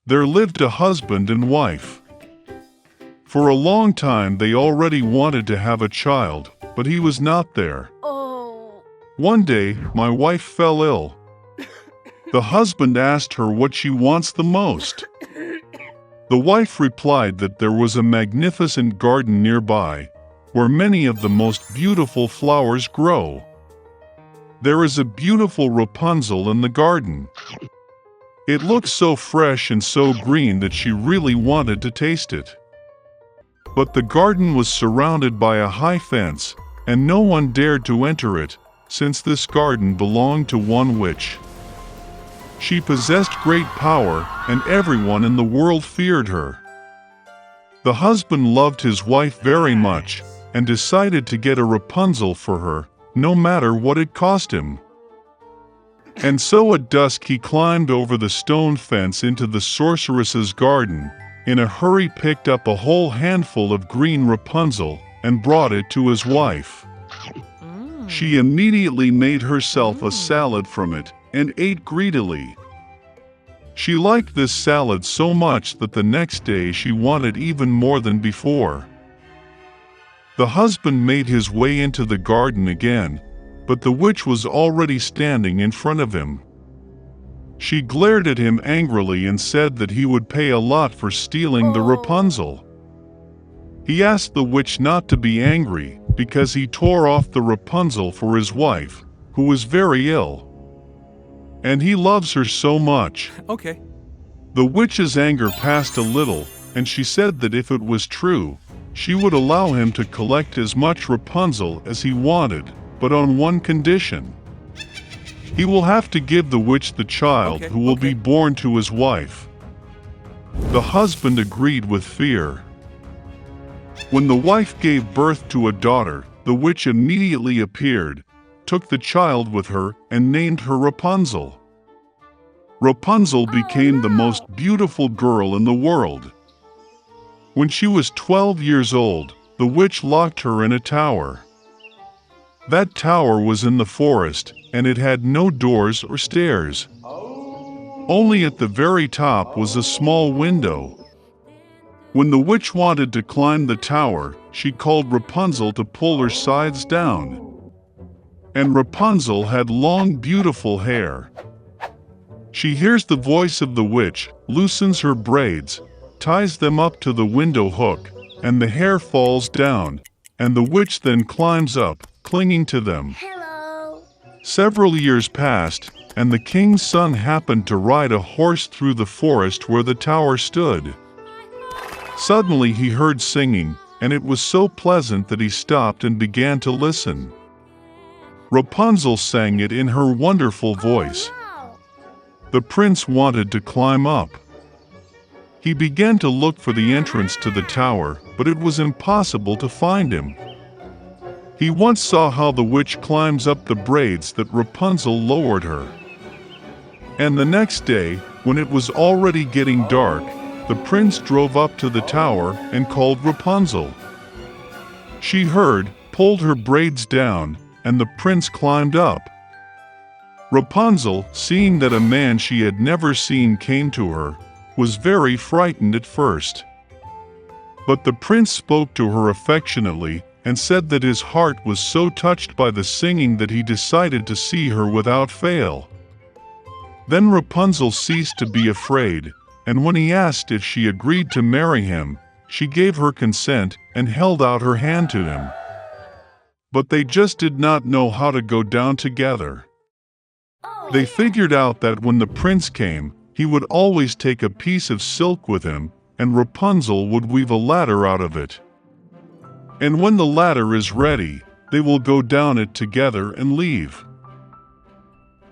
there lived a husband and wife. For a long time they already wanted to have a child, but he was not there. Oh. One day, my wife fell ill. The husband asked her what she wants the most. The wife replied that there was a magnificent garden nearby, where many of the most beautiful flowers grow. There is a beautiful Rapunzel in the garden. It looked so fresh and so green that she really wanted to taste it. But the garden was surrounded by a high fence, and no one dared to enter it, since this garden belonged to one witch. She possessed great power, and everyone in the world feared her. The husband loved his wife very much, and decided to get a Rapunzel for her, no matter what it cost him. And so at dusk he climbed over the stone fence into the sorceress's garden, in a hurry picked up a whole handful of green Rapunzel, and brought it to his wife. She immediately made herself a salad from it, and ate greedily. She liked this salad so much that the next day she wanted even more than before. The husband made his way into the garden again, but the witch was already standing in front of him. She glared at him angrily and said that he would pay a lot for stealing the Rapunzel. He asked the witch not to be angry, because he tore off the Rapunzel for his wife, who was very ill. And he loves her so much. Okay. The witch's anger passed a little, and she said that if it was true, she would allow him to collect as much Rapunzel as he wanted, but on one condition. He will have to give the witch the child who will be born to his wife. The husband agreed with fear. When the wife gave birth to a daughter, the witch immediately appeared, took the child with her, and named her Rapunzel. Rapunzel became the most beautiful girl in the world. When she was 12 years old, the witch locked her in a tower. That tower was in the forest, and it had no doors or stairs. Only at the very top was a small window. When the witch wanted to climb the tower, she called Rapunzel to pull her sides down. And Rapunzel had long, beautiful hair. She hears the voice of the witch, loosens her braids, ties them up to the window hook, and the hair falls down, and the witch then climbs up, clinging to them. Hello. Several years passed, and the king's son happened to ride a horse through the forest where the tower stood. Suddenly he heard singing, and it was so pleasant that he stopped and began to listen. Rapunzel sang it in her wonderful voice. The prince wanted to climb up. He began to look for the entrance to the tower, but it was impossible to find him. He once saw how the witch climbs up the braids that Rapunzel lowered her. And the next day, when it was already getting dark, the prince drove up to the tower and called Rapunzel. She heard, pulled her braids down, and the prince climbed up. Rapunzel, seeing that a man she had never seen came to her, was very frightened at first. But the prince spoke to her affectionately and said that his heart was so touched by the singing that he decided to see her without fail. Then Rapunzel ceased to be afraid, and when he asked if she agreed to marry him, she gave her consent and held out her hand to him. But they just did not know how to go down together. They figured out that when the prince came, he would always take a piece of silk with him, and Rapunzel would weave a ladder out of it. And when the ladder is ready, they will go down it together and leave.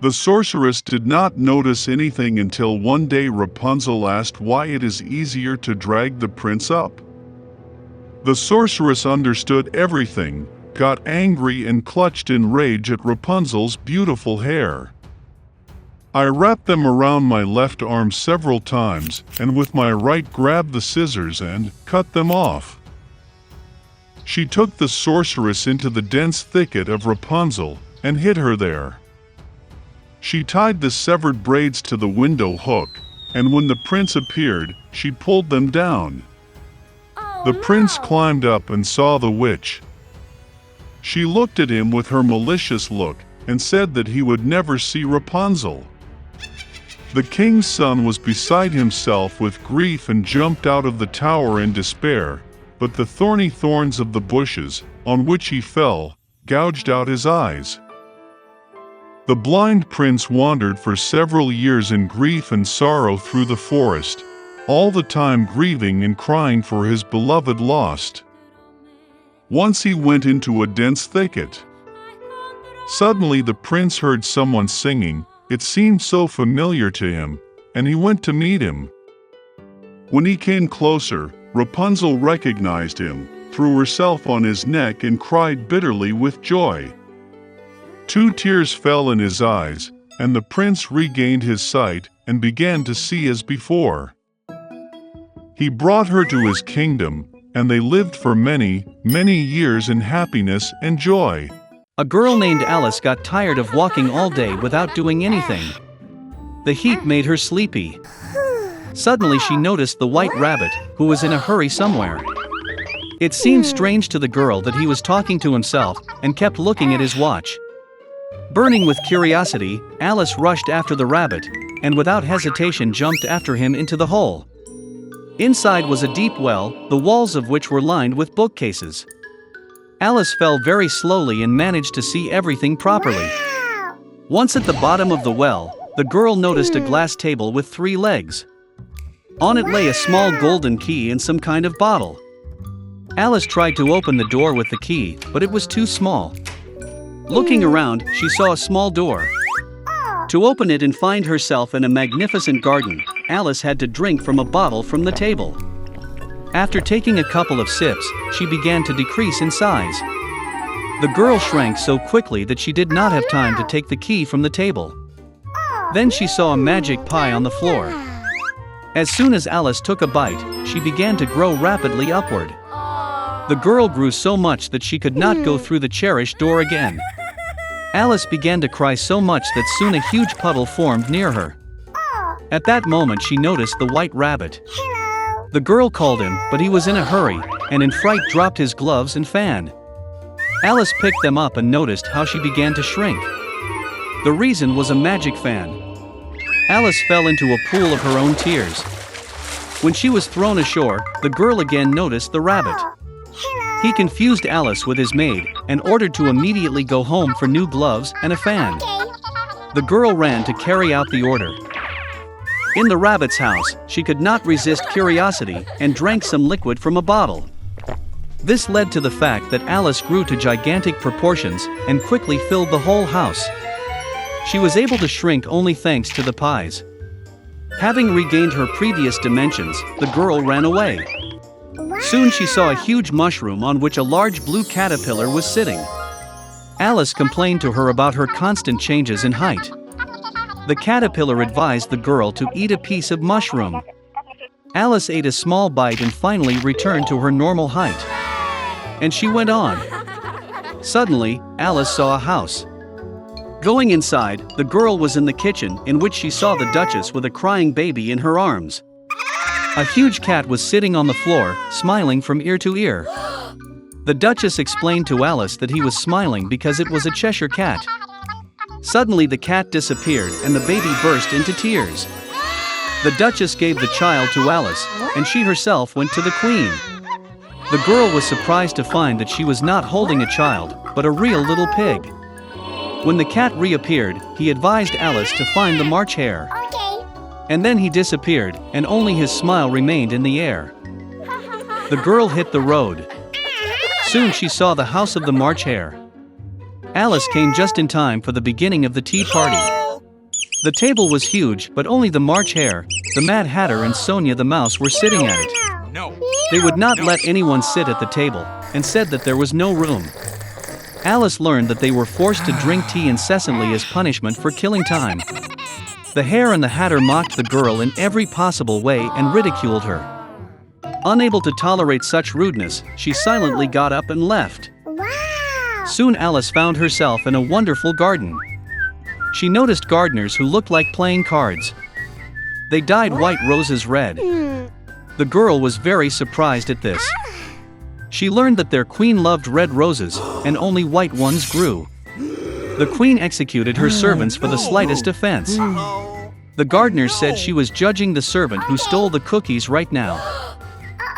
The sorceress did not notice anything until one day Rapunzel asked why it is easier to drag the prince up. The sorceress understood everything, got angry and clutched in rage at Rapunzel's beautiful hair. I wrapped them around my left arm several times, and with my right grabbed the scissors and cut them off. She took the sorceress into the dense thicket of Rapunzel and hid her there. She tied the severed braids to the window hook, and when the prince appeared, she pulled them down. The prince climbed up and saw the witch. She looked at him with her malicious look and said that he would never see Rapunzel. The king's son was beside himself with grief and jumped out of the tower in despair, but the thorny thorns of the bushes, on which he fell, gouged out his eyes. The blind prince wandered for several years in grief and sorrow through the forest, all the time grieving and crying for his beloved lost. Once he went into a dense thicket. Suddenly the prince heard someone singing. It seemed so familiar to him, and he went to meet him. When he came closer, Rapunzel recognized him, threw herself on his neck and cried bitterly with joy. 2 tears fell in his eyes, and the prince regained his sight and began to see as before. He brought her to his kingdom, and they lived for many, many years in happiness and joy. A girl named Alice got tired of walking all day without doing anything. The heat made her sleepy. Suddenly she noticed the white rabbit, who was in a hurry somewhere. It seemed strange to the girl that he was talking to himself and kept looking at his watch. Burning with curiosity, Alice rushed after the rabbit, and without hesitation jumped after him into the hole. Inside was a deep well, the walls of which were lined with bookcases. Alice fell very slowly and managed to see everything properly. Once at the bottom of the well, the girl noticed a glass table with 3 legs. On it lay a small golden key and some kind of bottle. Alice tried to open the door with the key, but it was too small. Looking around, she saw a small door. To open it and find herself in a magnificent garden, Alice had to drink from a bottle from the table. After taking a couple of sips, she began to decrease in size. The girl shrank so quickly that she did not have time to take the key from the table. Then she saw a magic pie on the floor. As soon as Alice took a bite, she began to grow rapidly upward. The girl grew so much that she could not go through the cherished door again. Alice began to cry so much that soon a huge puddle formed near her. At that moment she noticed the white rabbit. The girl called him, but he was in a hurry, and in fright dropped his gloves and fan. Alice picked them up and noticed how she began to shrink. The reason was a magic fan. Alice fell into a pool of her own tears. When she was thrown ashore, the girl again noticed the rabbit. He confused Alice with his maid, and ordered to immediately go home for new gloves and a fan. The girl ran to carry out the order. In the rabbit's house, she could not resist curiosity and drank some liquid from a bottle. This led to the fact that Alice grew to gigantic proportions and quickly filled the whole house. She was able to shrink only thanks to the pies. Having regained her previous dimensions, the girl ran away. Soon she saw a huge mushroom on which a large blue caterpillar was sitting. Alice complained to her about her constant changes in height. The caterpillar advised the girl to eat a piece of mushroom. Alice ate a small bite and finally returned to her normal height. And she went on. Suddenly, Alice saw a house. Going inside, the girl was in the kitchen, in which she saw the Duchess with a crying baby in her arms. A huge cat was sitting on the floor, smiling from ear to ear. The Duchess explained to Alice that he was smiling because it was a Cheshire cat. Suddenly the cat disappeared and the baby burst into tears. The Duchess gave the child to Alice, and she herself went to the Queen. The girl was surprised to find that she was not holding a child, but a real little pig. When the cat reappeared, he advised Alice to find the March hare. And then he disappeared, and only his smile remained in the air. The girl hit the road. Soon she saw the house of the March hare. Alice came just in time for the beginning of the tea party. The table was huge, but only the March hare, the Mad Hatter and Sonia the mouse were sitting at it. They would not let anyone sit at the table, and said that there was no room. Alice learned that they were forced to drink tea incessantly as punishment for killing time. The hare and the Hatter mocked the girl in every possible way and ridiculed her. Unable to tolerate such rudeness, she silently got up and left. Soon Alice found herself in a wonderful garden. She noticed gardeners who looked like playing cards. They dyed white roses red. The girl was very surprised at this. She learned that their queen loved red roses, and only white ones grew. The queen executed her servants for the slightest offense. The gardener said she was judging the servant who stole the cookies right now.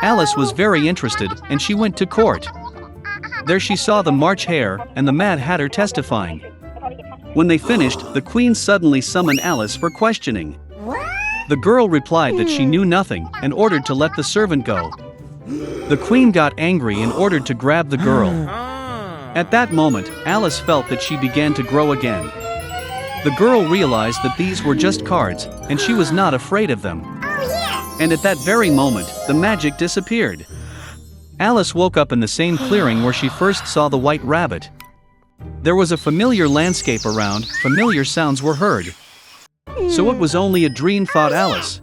Alice was very interested, and she went to court. There she saw the March Hare and the Mad Hatter testifying. When they finished, the queen suddenly summoned Alice for questioning. The girl replied that she knew nothing and ordered to let the servant go. The queen got angry and ordered to grab the girl. At that moment, Alice felt that she began to grow again. The girl realized that these were just cards, and she was not afraid of them. And at that very moment, the magic disappeared. Alice woke up in the same clearing where she first saw the white rabbit. There was a familiar landscape around, familiar sounds were heard. So it was only a dream, thought Alice.